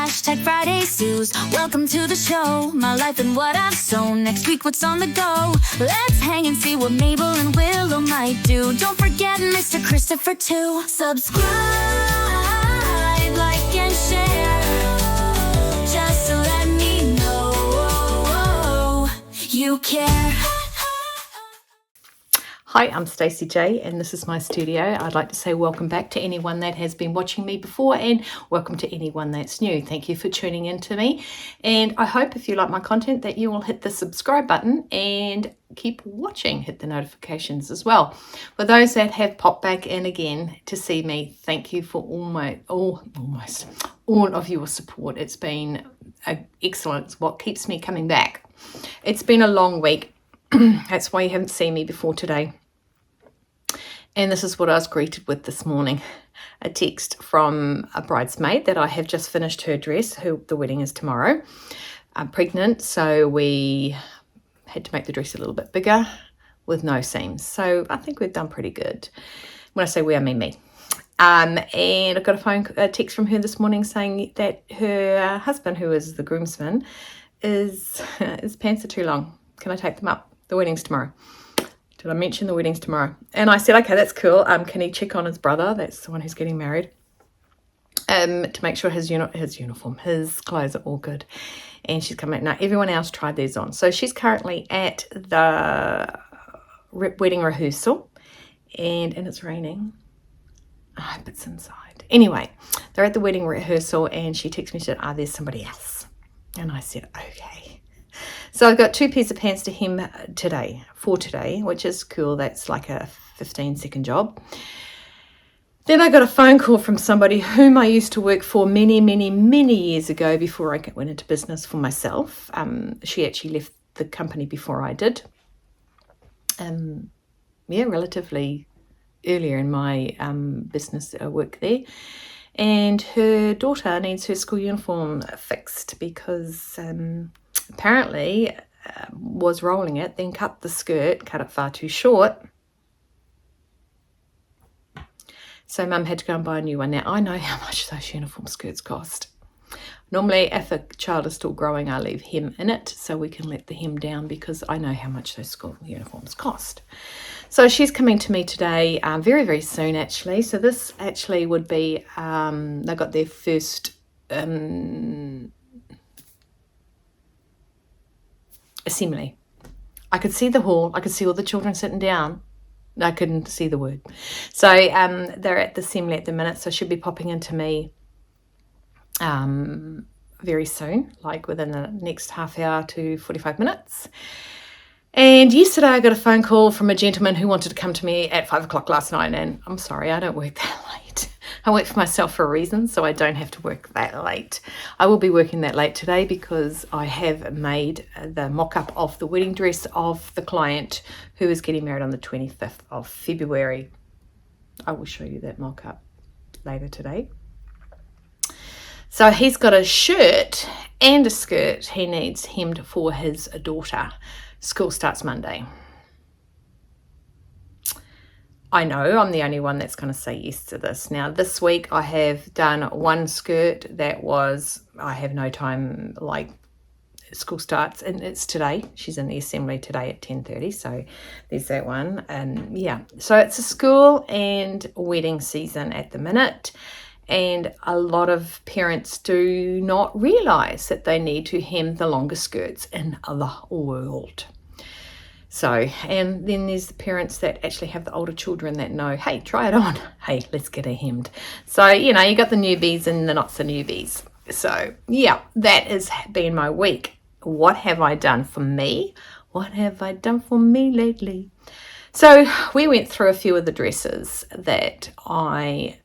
#fridaysews. Welcome to the show, my life and what I've sown. Next week, what's on the go? Let's hang and see what Mabel and Willow might do. Don't forget Mr. Christopher too. Subscribe, like and share, just to let me know you care. Hi, I'm Stacey J and this is my studio. I'd like to say welcome back to anyone that has been watching me before and welcome to anyone that's new. Thank you for tuning in to me, and I hope if you like my content that you will hit the subscribe button and keep watching, hit the notifications as well. For those that have popped back in again to see me, thank you for almost all of your support. It's been excellent. It's what keeps me coming back. It's been a long week. That's why you haven't seen me before today. And this is what I was greeted with this morning. A text from a bridesmaid that I have just finished her dress. The wedding is tomorrow. I'm pregnant, so we had to make the dress a little bit bigger with no seams. So I think we've done pretty good. When I say we, I mean me. And I got a text from her this morning saying that her husband, who is the groomsman, his pants are too long. Can I take them up? The wedding's tomorrow. Did I mention the wedding's tomorrow? And I said, okay, that's cool. Can he check on his brother? That's the one who's getting married. To make sure his clothes are all good. And she's coming. Now, everyone else tried theirs on. So she's currently at the wedding rehearsal. And it's raining. I hope it's inside. Anyway, they're at the wedding rehearsal and she texted me and said, there's somebody else. And I said, okay. So I've got 2 pairs of pants to hem for today, which is cool. That's like a 15-second job. Then I got a phone call from somebody whom I used to work for many, many, many years ago before I went into business for myself. She actually left the company before I did. Relatively earlier in my business work there. And her daughter needs her school uniform fixed because apparently was rolling it, then cut it far too short. So Mum had to go and buy a new one. Now, I know how much those uniform skirts cost. Normally, if a child is still growing, I leave hem in it so we can let the hem down because I know how much those school uniforms cost. So she's coming to me today very, very soon, actually. So this actually would be, they got their first assembly. I could see the hall. I could see all the children sitting down. I couldn't see the word. So they're at the assembly at the minute, so she'll be popping into me very soon, like within the next half hour to 45 minutes. And yesterday I got a phone call from a gentleman who wanted to come to me at 5 o'clock last night, and I'm sorry, I don't work that late. I work for myself for a reason, so I don't have to work that late. I will be working that late today because I have made the mock-up of the wedding dress of the client who is getting married on the 25th of February. I will show you that mock-up later today. So he's got a shirt and a skirt he needs hemmed for his daughter. School starts Monday. I know I'm the only one that's going to say yes to this. Now, this week I have done one skirt that I have no time, like school starts, and it's today. She's in the assembly today at 10:30, so there's that one. And so it's a school and wedding season at the minute. And a lot of parents do not realise that they need to hem the longer skirts in the world. So, and then there's the parents that actually have the older children that know, hey, try it on. Hey, let's get it hemmed. So, you got the newbies and the not so newbies. So, that has been my week. What have I done for me? What have I done for me lately? So, we went through a few of the dresses that I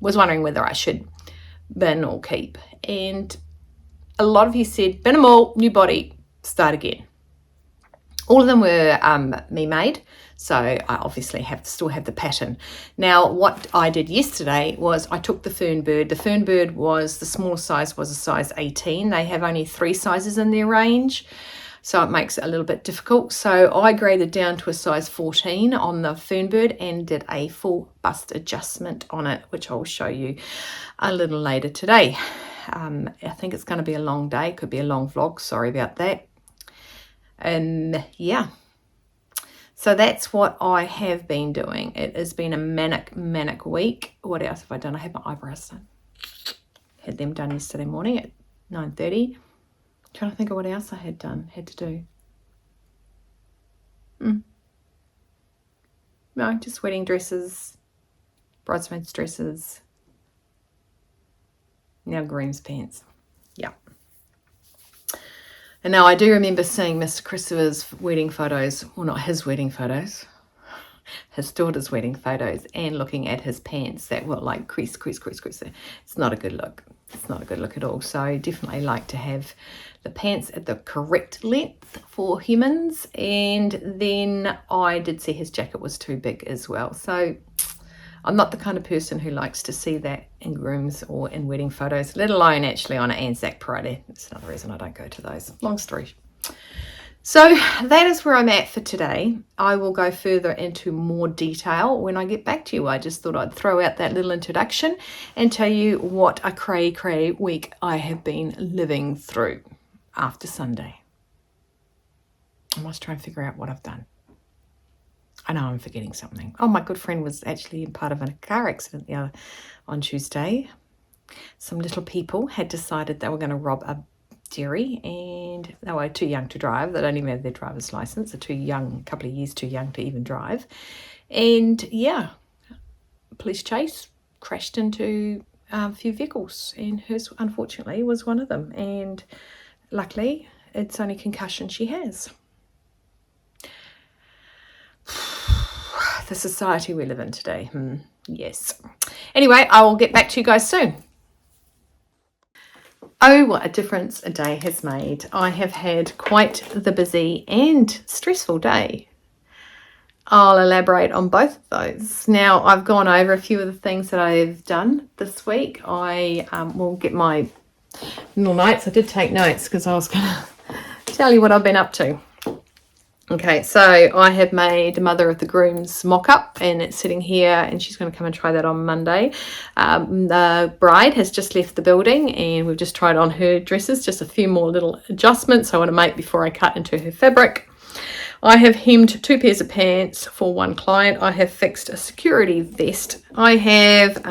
was wondering whether I should bin or keep. And a lot of you said, bin them all, new body, start again. All of them were me made, so I obviously still have the pattern. Now, what I did yesterday was I took the Fernbird. The Fernbird the smallest size was a size 18. They have only 3 sizes in their range. so it makes it a little bit difficult. So I graded down to a size 14 on the Fernbird and did a full bust adjustment on it, which I'll show you a little later today. I think it's going to be a long day, could be a long vlog, sorry about that. Yeah, so that's what I have been doing. It has been a manic week. What else have I done? I had my eyebrows done. Had them done yesterday morning at 9:30. Trying to think of what else I had to do. No, just wedding dresses, bridesmaids dresses, now groom's pants. Yeah. And now I do remember seeing Mr. Christopher's wedding photos, well, not his wedding photos, his daughter's wedding photos, and looking at his pants that were like crease. It's not a good look. It's not a good look at all. So I definitely like to have the pants at the correct length for humans. And then I did see his jacket was too big as well. So I'm not the kind of person who likes to see that in grooms or in wedding photos, let alone actually on an Anzac parade. That's another reason I don't go to those. Long story. So that is where I'm at for today. I will go further into more detail when I get back to you. I just thought I'd throw out that little introduction and tell you what a cray week I have been living through after Sunday. I must try and figure out what I've done. I know I'm forgetting something. Oh, my good friend was actually part of a car accident on Tuesday. Some little people had decided they were going to rob a dairy, and they were too young to drive. They don't even have their driver's license. They're too young, a couple of years too young to even drive. And yeah, police chase, crashed into a few vehicles, and hers unfortunately was one of them. And luckily, it's only concussion she has. The society we live in today. Yes. Anyway, I will get back to you guys soon. Oh, what a difference a day has made. I have had quite the busy and stressful day. I'll elaborate on both of those. Now, I've gone over a few of the things that I've done this week. I will get my little notes. I did take notes because I was going to tell you what I've been up to. Okay, so I have made the mother of the groom's mock-up, and it's sitting here, and she's going to come and try that on Monday. The bride has just left the building, and we've just tried on her dresses, just a few more little adjustments I want to make before I cut into her fabric. I have hemmed 2 pairs of pants for one client. I have fixed a security vest. I have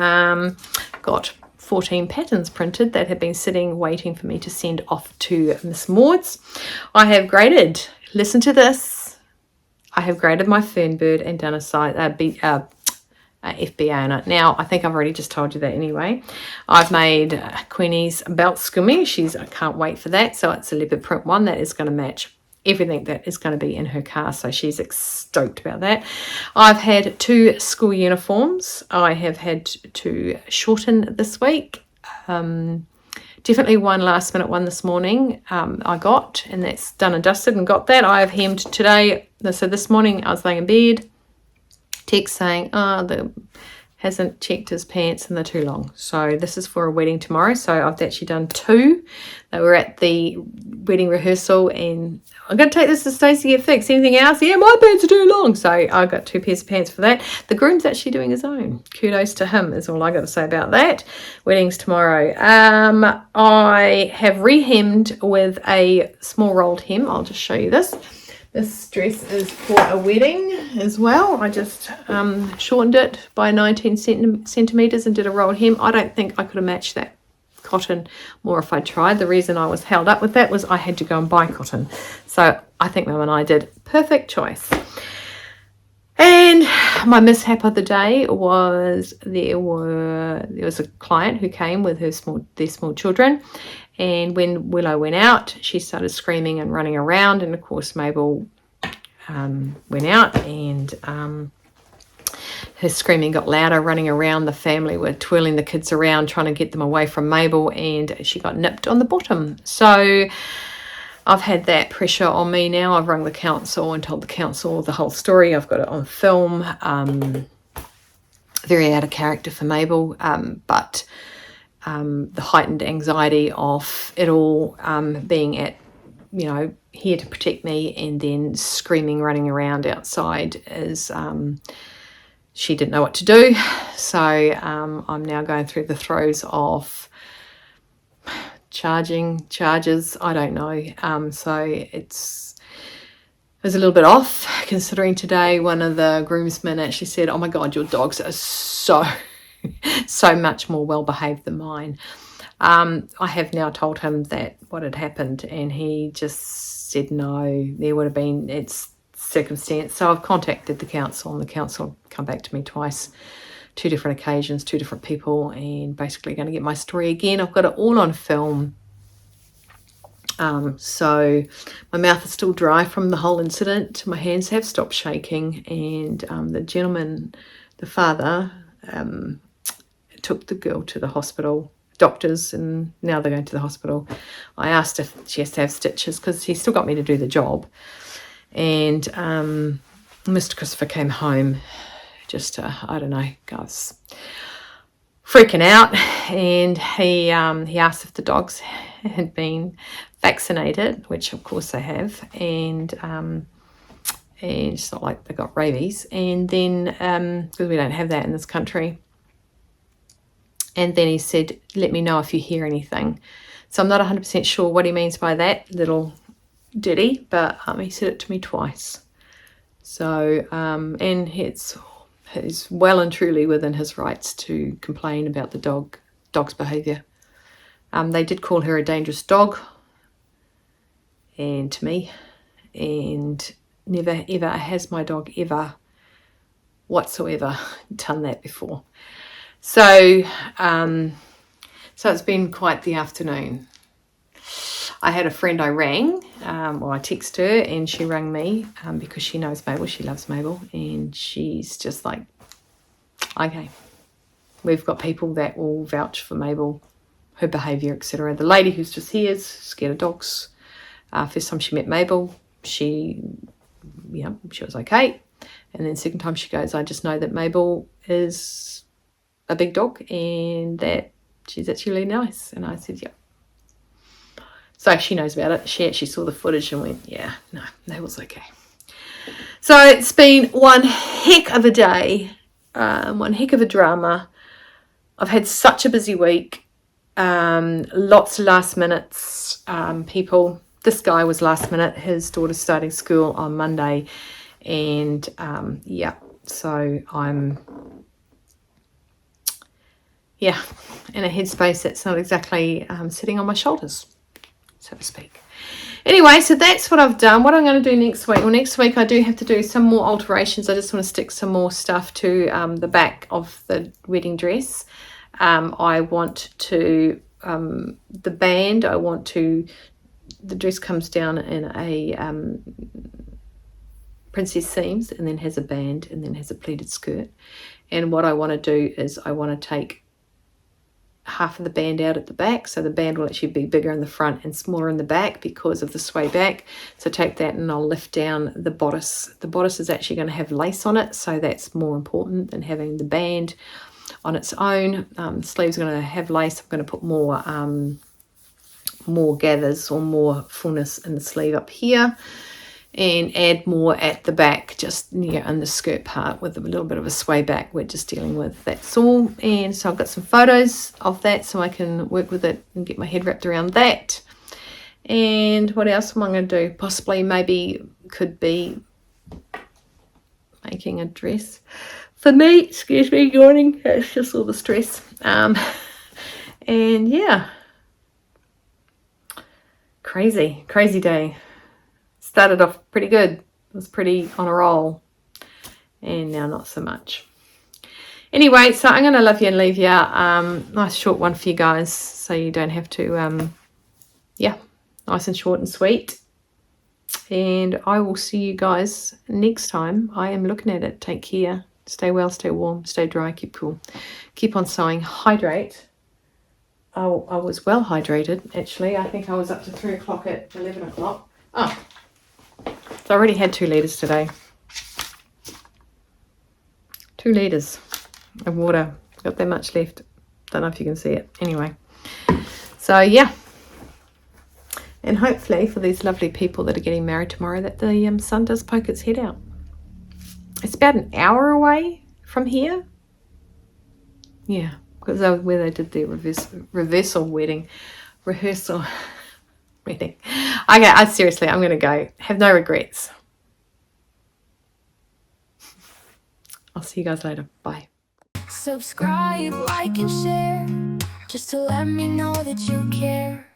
got 14 patterns printed that have been sitting waiting for me to send off to Miss Maud's. I have graded. Listen to this. I have graded my Fernbird and done a size FBA on it. Now, I think I've already just told you that anyway. I've made Queenie's belt scummy. I can't wait for that. So it's a leopard print one that is going to match everything that is going to be in her car. So she's stoked about that. I've had 2 school uniforms. I have had to shorten this week. Definitely one last minute one this morning I got, and that's done and dusted and got that. I have hemmed today. So this morning I was laying in bed, text saying, hasn't checked his pants and they're too long. So this is for a wedding tomorrow. So I've actually done 2. They were at the wedding rehearsal, and I'm going to take this to Stacey to get fixed. Anything else? Yeah, my pants are too long. So I got 2 pairs of pants for that. The groom's actually doing his own. Kudos to him is all I got to say about that. Wedding's tomorrow. I have re-hemmed with a small rolled hem. I'll just show you this. This dress is for a wedding as well. I just shortened it by 19 centimetres and did a rolled hem. I don't think I could have matched that cotton more if I tried. The reason I was held up with that was I had to go and buy cotton. So I think Mum and I did perfect choice. And my mishap of the day was there was a client who came with their small children, and when Willow went out, she started screaming and running around, and of course Mabel went out, and her screaming got louder, running around. The family were twirling the kids around, trying to get them away from Mabel, and she got nipped on the bottom. So I've had that pressure on me now. I've rung the council and told the council the whole story. I've got it on film. Very out of character for Mabel, but the heightened anxiety of it all being at you know, here to protect me, and then screaming, running around outside as she didn't know what to do. So I'm now going through the throes of charges, I don't know. So it was a little bit off, considering today one of the groomsmen actually said, "Oh my God, your dogs are so much more well behaved than mine." I have now told him that what had happened, and he just said no, there would have been, it's circumstance. So I've contacted the council, and the council come back to me twice, 2 different occasions, 2 different people, and basically going to get my story again. I've got it all on film. So my mouth is still dry from the whole incident. My hands have stopped shaking, and the gentleman, the father, took the girl to the hospital, doctors, and now they're going to the hospital. I asked if she has to have stitches because he still got me to do the job. And Mr. Christopher came home just I don't know, guys, freaking out, and he asked if the dogs had been vaccinated, which of course they have, and it's not like they got rabies, and then because we don't have that in this country. And then he said, "Let me know if you hear anything." So I'm not 100% sure what he means by that little ditty, but he said it to me twice. So and it's well and truly within his rights to complain about the dog's behaviour. They did call her a dangerous dog, and to me, and never ever has my dog ever whatsoever done that before. So it's been quite the afternoon. I had a friend I rang, or I texted her, and she rang me because she knows Mabel, she loves Mabel, and she's just like, okay, we've got people that will vouch for Mabel, her behaviour, etc. The lady who's just here is scared of dogs. First time she met Mabel, she was okay. And then second time she goes, "I just know that Mabel is a big dog and that she's actually really nice." And I said, "Yeah." So she knows about it. She actually saw the footage and went, "Yeah, no, Mabel's okay." So it's been one heck of a day, one heck of a drama. I've had such a busy week. Lots of last minutes people. This guy was last minute. His daughter's starting school on Monday, and so I'm in a headspace that's not exactly sitting on my shoulders, so to speak. Anyway, so that's what I've done. What I'm going to do next week. Well, next week I do have to do some more alterations. I just want to stick some more stuff to the back of the wedding dress. I want to the band. The dress comes down in a princess seams, and then has a band, and then has a pleated skirt. And what I want to do is I want to take half of the band out at the back, so the band will actually be bigger in the front and smaller in the back because of the sway back. So take that and I'll lift down the bodice. The bodice is actually going to have lace on it, so that's more important than having the band on its own. Sleeves are going to have lace. I'm going to put more gathers or more fullness in the sleeve up here, and add more at the back, just in the skirt part with a little bit of a sway back we're just dealing with. That's all. And so I've got some photos of that so I can work with it and get my head wrapped around that. And what else am I going to do? Possibly could be making a dress for me. Excuse me, yawning. It's just all the stress. And yeah, crazy day. Started off pretty good. It was pretty on a roll, and now not so much. Anyway, so I'm going to love you and leave you. Nice short one for you guys, so you don't have to, nice and short and sweet. And I will see you guys next time. I am looking at it. Take care. Stay well, stay warm, stay dry, keep cool. Keep on sewing. Hydrate. I was well hydrated, actually. I think I was up to 3 o'clock at 11 o'clock. Oh. So I already had 2 litres today. 2 litres of water. Got that much left. Don't know if you can see it. Anyway. So, yeah. And hopefully for these lovely people that are getting married tomorrow, that the sun does poke its head out. It's about an hour away from here. Yeah, because where they did their rehearsal wedding. Okay, seriously, I'm going to go. Have no regrets. I'll see you guys later. Bye. Subscribe, like, and share, just to let me know that you care.